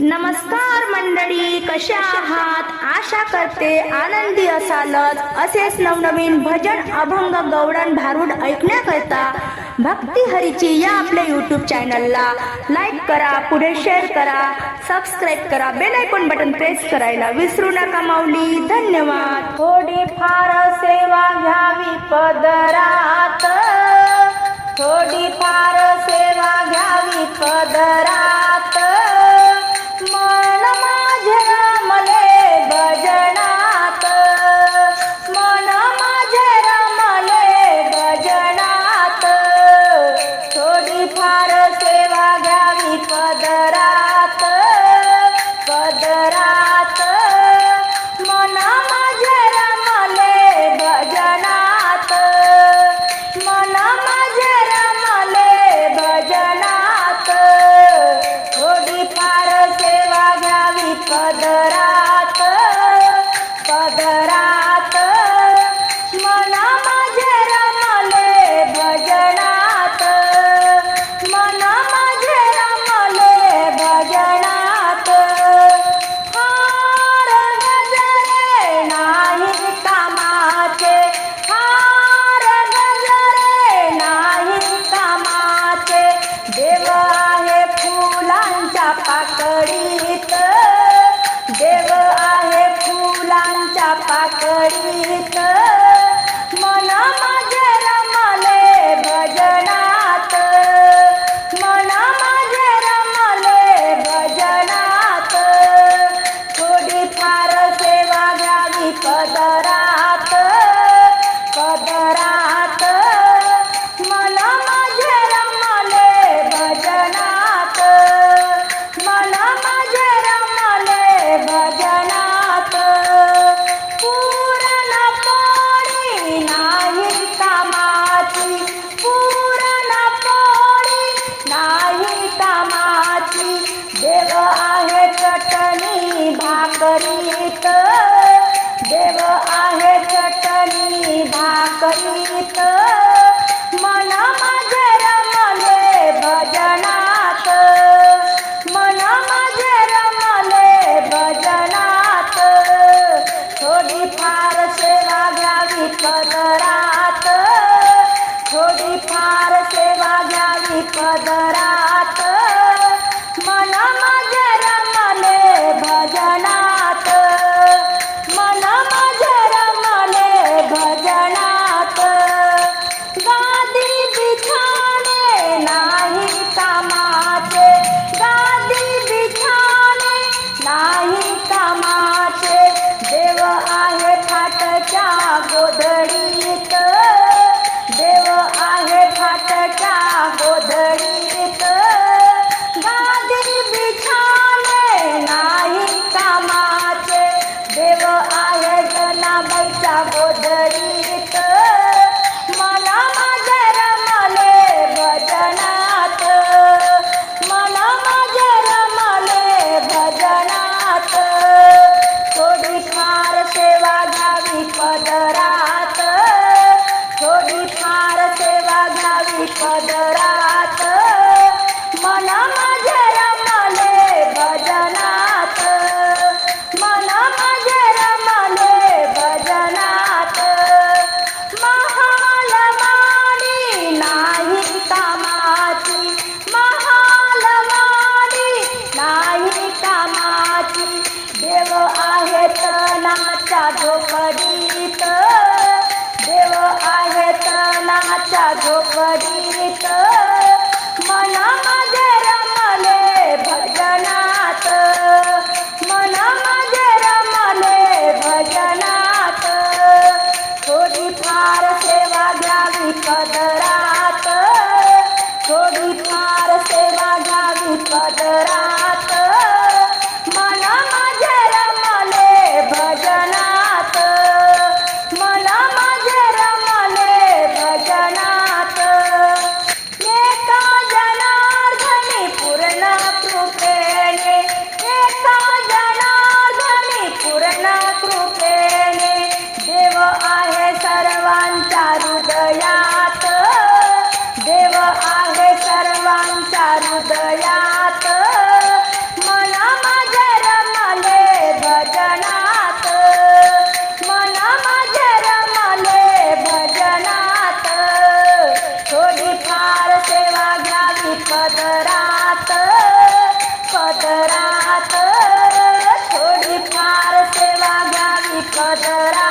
नमस्कार मंडळी, कशा आहात? आशा करते आनंदी असालच। असेच नवनवीन भजन, अभंग, गवळण, भारुड ऐकण्याकरता भक्ती हरीची या आपल्या यूट्यूब चॅनलला लाईक करा, पुढे शेअर करा, सबस्क्राईब करा, बेल आयकॉन बटन प्रेस करायला विसरू नका माऊली। धन्यवाद। थोडी फार सेवा घ्यावी पदरात, थोडी फार सेवा घ्यावी पदरात, मन माझे रमले भजनात, मन माझे रमले भजनात, थोडी फार सेवा घ्यावी पदरात, पदरात, मन माझे रमले भजनात, मन माझे रमले भजनात, थोडी फार सेवा घ्यावी पदरात, पदरात, मन माझे रमले भजनात, मन माझे रमले भजनात, हार गजरे नाही कामाचे, हार गजरे नाही कामाचे, देव आहे फुलांच्या पाकळीत, देव आहे फुलांच्या पाकळीत, मन माझे रमले भजनात, मन माझे रमले भजनात, थोडी फार सेवा घ्यावी पदरात, पदरात, मन माझे रमले भजनात, मन माझे रमले भजनात, पूर्ण पोळी नाही कामाची, पूर्ण पोळी नाही कामाची, देव आहे चटणी भाकरीत, देव आहे चटणी भाकरीत, मन माझे रमले भजनात, मन माझे रमले भजनात, थोडी फार सेवा घ्यावी पदरात, थोडी फार सेवा घ्यावी पदरात, मन माझे रमले भजनात, मन माझे रमले भजनात, गादी बिछाने नाही कामाचे, गादी बिछाने नाही कामाचे, देव आहे फाटच्या गोधडीत, देव आहे फाटच्या गोधडीत, गादी बिछाने नाही कामाचे, देव आहे जनाबाईच्या गोधडीत, मन माझे रमले भजनात, मन माझे रमले भजनात, थोडी फार सेवा घ्यावी पदरात, थोडी फार सेवा घ्यावी पदरात, मन माझे रमले भजनात, मन माझे रमले भजनात, महाल मानी नाही कामाची, महाल मानी नाही कामाची, देव आहे तनाच्या झोपडीत, देव आहे तनाच्या झोपडीत, मन माझे रमले भजनात, मन माझे रमले भजनात, थोडी फार सेवा घ्यावी पदरात, थोडी फार सेवा घ्यावी पदरात, पदरा